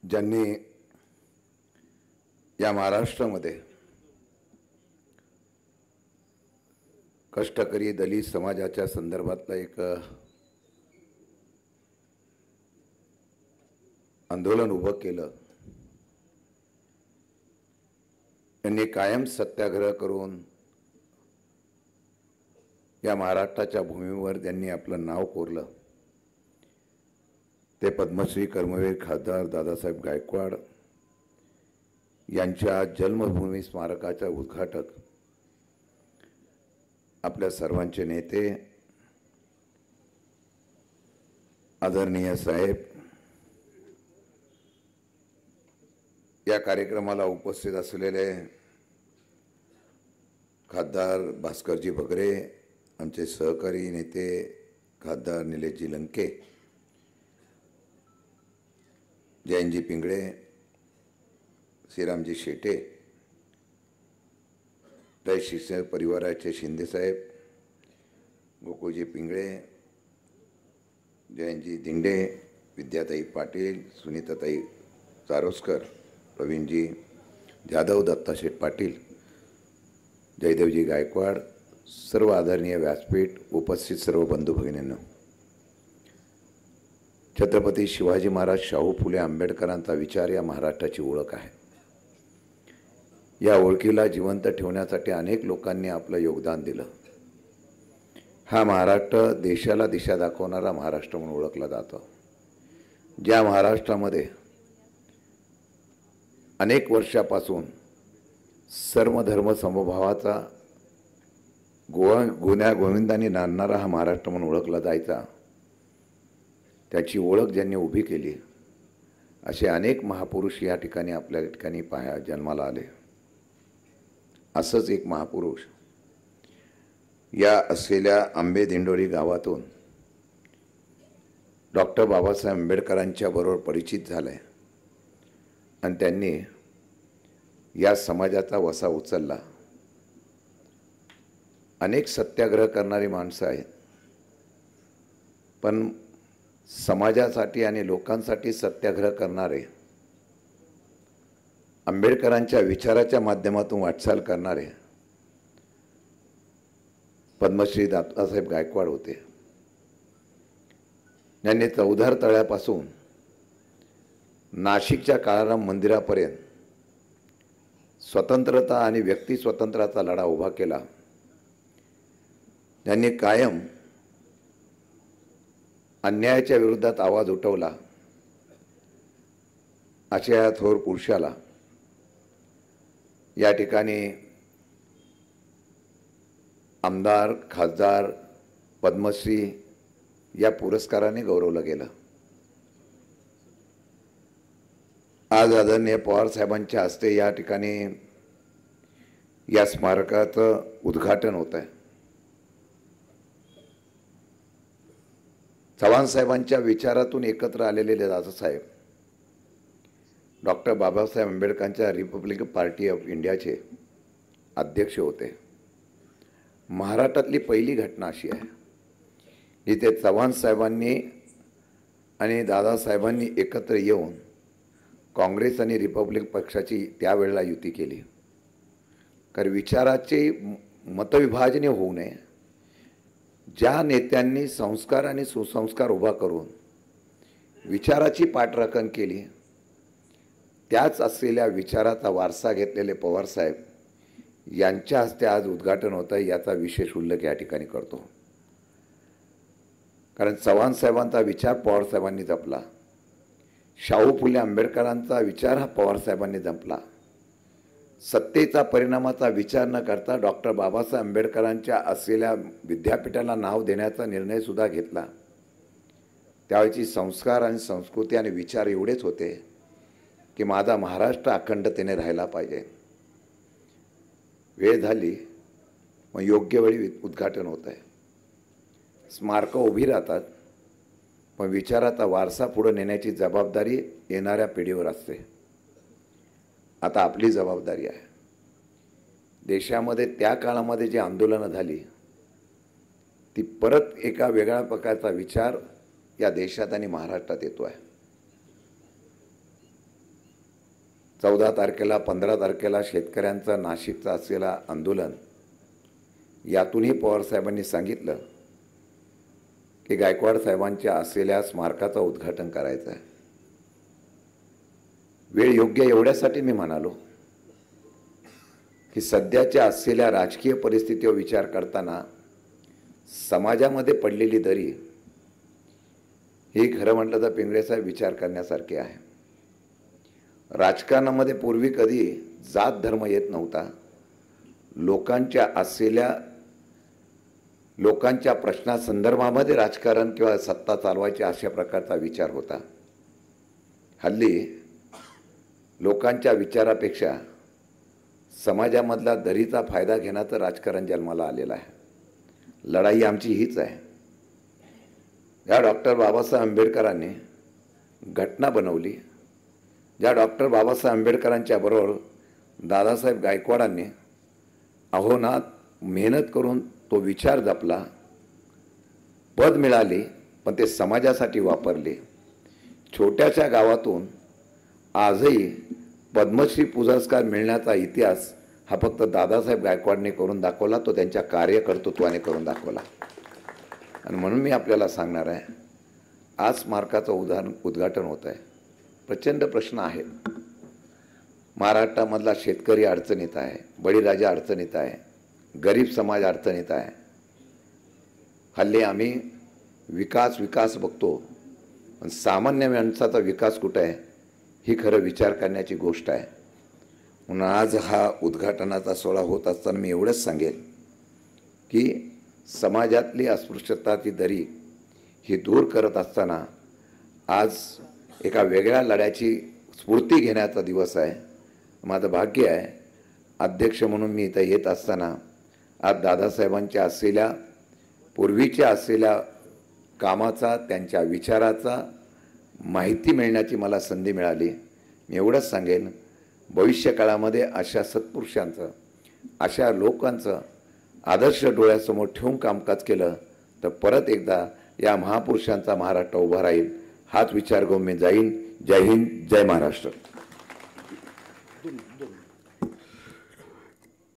ज्यांनी या महाराष्ट्रामध्ये कष्टकरी दलित समाजाच्या संदर्भातलं एक आंदोलन उभं केलं, त्यांनी कायम सत्याग्रह करून या महाराष्ट्राच्या भूमीवर त्यांनी आपलं नाव कोरलं। ते पद्मश्री कर्मवीर खासदार दादासाहेब गायकवाड यांच्या जन्मभूमी स्मारकाचा उद्घाटक आपल्या सर्वांचे नेते आदरणीय साहेब, या कार्यक्रमाला उपस्थित असलेले खासदार भास्करजी भगरे, आमचे सहकारी नेते खासदार निलेशजी लंके, जयंतजी पिंगळे, श्रीरामजी शेटे, रयत शिक्षक परिवाराचे शिंदेसाहेब, गोकुळजी पिंगळे, जयंतजी दिंडे, विद्याताई पाटील, सुनीताताई चारोस्कर, प्रवीणजी जाधव, दत्ताशेठ पाटील, जयदेवजी गायकवाड, सर्व आदरणीय व्यासपीठ, उपस्थित सर्व बंधू भगिनींनो, छत्रपती शिवाजी महाराज शाहू फुले आंबेडकरांचा विचार या महाराष्ट्राची ओळख आहे। या ओळखीला जिवंत ठेवण्यासाठी अनेक लोकांनी आपलं योगदान दिलं। हा महाराष्ट्र देशाला दिशा दाखवणारा महाराष्ट्र म्हणून ओळखला जातो। ज्या महाराष्ट्रामध्ये अनेक वर्षापासून सर्व धर्म समभावाचा गुण्या गोविंदांनी नांदणारा हा महाराष्ट्र म्हणून ओळखला जायचा, त्याची ओळख ज्यांनी उभी केली असे अनेक महापुरुष या ठिकाणी आपल्या ठिकाणी जन्माला आले। असंच एक महापुरुष या असलेल्या आंबे दिंडोरी गावातून डॉक्टर बाबासाहेब आंबेडकरांच्या बरोबर परिचित झाले आणि त्यांनी या समाजाचा वसा उचलला। अनेक सत्याग्रह करणारी माणसं आहेत, पण समाजासाठी आणि लोकांसाठी सत्याग्रह करणारे, आंबेडकरांच्या विचाराच्या माध्यमातून वाटचाल करणारे पद्मश्री दादासाहेब गायकवाड होते। त्यांनी चौधार तळ्यापासून नाशिकच्या काळाराम मंदिरापर्यंत स्वतंत्रता आणि व्यक्ती स्वातंत्र्याचा लढा उभा केला। त्यांनी कायम अन्यायाच्या विरोधात आवाज उठवला। अशा या थोर पुरुषाला या ठिकाणी आमदार, खासदार, पद्मश्री या पुरस्काराने गौरवलं गेलं। आज आदरणीय पवार साहेबांच्या हस्ते या ठिकाणी या स्मारकाचं उद्घाटन होत आहे। चव्हाण साहेबांच्या विचारातून एकत्र आलेले दादासाहेब डॉक्टर बाबासाहेब आंबेडकरांच्या रिपब्लिकन पार्टी ऑफ इंडियाचे अध्यक्ष होते। महाराष्ट्रातली पहिली घटना अशी आहे जिथे चव्हाण साहेबांनी आणि दादासाहेबांनी एकत्र येऊन काँग्रेस आणि रिपब्लिक पक्षाची त्यावेळेला युती केली। कारण विचाराचे मतविभाजने होऊ नये, ज्या नेत्यांनी संस्कार आणि सुसंस्कार उभा करून विचाराची पाठराखण केली, त्याच असलेल्या विचाराचा वारसा घेतलेले पवार साहेब यांच्या हस्ते आज उद्घाटन होतं, याचा विशेष उल्लेख या ठिकाणी करतो। कारण चव्हाण साहेबांचा विचार पवार साहेबांनी जपला, शाहू फुले आंबेडकरांचा विचार हा पवार साहेबांनी जपला। सत्तेचा परिणामाचा विचार न करता डॉक्टर बाबासाहेब आंबेडकरांच्या असलेल्या विद्यापीठाला नाव देण्याचा निर्णय सुद्धा घेतला। त्यावेळची संस्कार आणि संस्कृती आणि विचार एवढेच होते की माझा महाराष्ट्र अखंडतेने राहायला पाहिजे। वेळ झाली, मग योग्य वेळी उद्घाटन होत आहे। स्मारकं उभी राहतात, पण विचाराचा वारसा पुढे नेण्याची जबाबदारी येणाऱ्या पिढीवर असते। आता आपली जबाबदारी आहे। देशामध्ये त्या काळामध्ये जी आंदोलनं झाली ती परत एका वेगळ्या प्रकारचा विचार या देशात आणि महाराष्ट्रात येतो आहे। 14 तारखेला 15 तारखेला शेतकऱ्यांचं नाशिकचं असलेलं आंदोलन, यातूनही पवारसाहेबांनी सांगितलं की गायकवाड साहेबांच्या असलेल्या स्मारकाचं उद्घाटन करायचं आहे. वेळ योग्य एवढ्यासाठी मी म्हणालो की सध्याच्या असलेल्या राजकीय परिस्थितीवर विचार करताना समाजामध्ये पडलेली दरी ही खरं म्हटलं तर पिंगळेसाहेब विचार करण्यासारखी आहे. राजकारणामध्ये पूर्वी कधी जात धर्म येत नव्हता. लोकांच्या प्रश्नासंदर्भामध्ये राजकारण किंवा सत्ता चालवायची अशा प्रकारचा विचार होता. हल्ली लोकांच्या विचारापेक्षा समाजामधला दरीचा फायदा घेण्याचं राजकारण जन्माला आलेलं आहे. लढाई आमची हीच आहे. या डॉक्टर बाबासाहेब आंबेडकरांनी घटना बनवली, ज्या डॉक्टर बाबासाहेब आंबेडकरांच्या बरोबर दादासाहेब गायकवाडांनी अहोनात मेहनत करून तो विचार जपला, पद मिळाली, पण ते समाजासाठी वापरले. छोट्याशा गावातून आजही पद्मश्री पुरस्कार मिळण्याचा इतिहास हा फक्त दादासाहेब गायकवाडने करून दाखवला, तो त्यांच्या कार्यकर्तृत्वाने करून दाखवला. आणि म्हणून मी आपल्याला सांगणार आहे, आज स्मारकाचं उद्घाटन होत आहे. प्रचंड प्रश्न आहेत. महाराष्ट्रामधला शेतकरी अडचणीत आहे, बळीराजा अडचणीत आहे, गरीब समाज अडचणीत आहे. हल्ली आम्ही विकास बघतो, पण सामान्य माणसाचा विकास कुठं आहे ही खरं विचार करण्याची गोष्ट आहे. म्हणून आज हा उद्घाटनाचा सोहळा होत असताना मी एवढंच सांगेन की समाजातली अस्पृश्यताची दरी ही दूर करत असताना आज एका वेगळ्या लढ्याची स्फूर्ती घेण्याचा दिवस आहे. माझं भाग्य आहे, अध्यक्ष म्हणून मी इथं येत असताना आज दादासाहेबांच्या असलेल्या पूर्वीच्या असलेल्या कामाचा, त्यांच्या विचाराचा माहिती मिळण्याची मला संधी मिळाली. मी एवढंच सांगेन, भविष्यकाळामध्ये अशा सत्पुरुषांचं, अशा लोकांचं आदर्श डोळ्यासमोर ठेवून कामकाज केलं तर परत एकदा या महापुरुषांचा महाराष्ट्र उभा राहील. हाच विचार घेऊन मी जाईन. जय हिंद, जय महाराष्ट्र.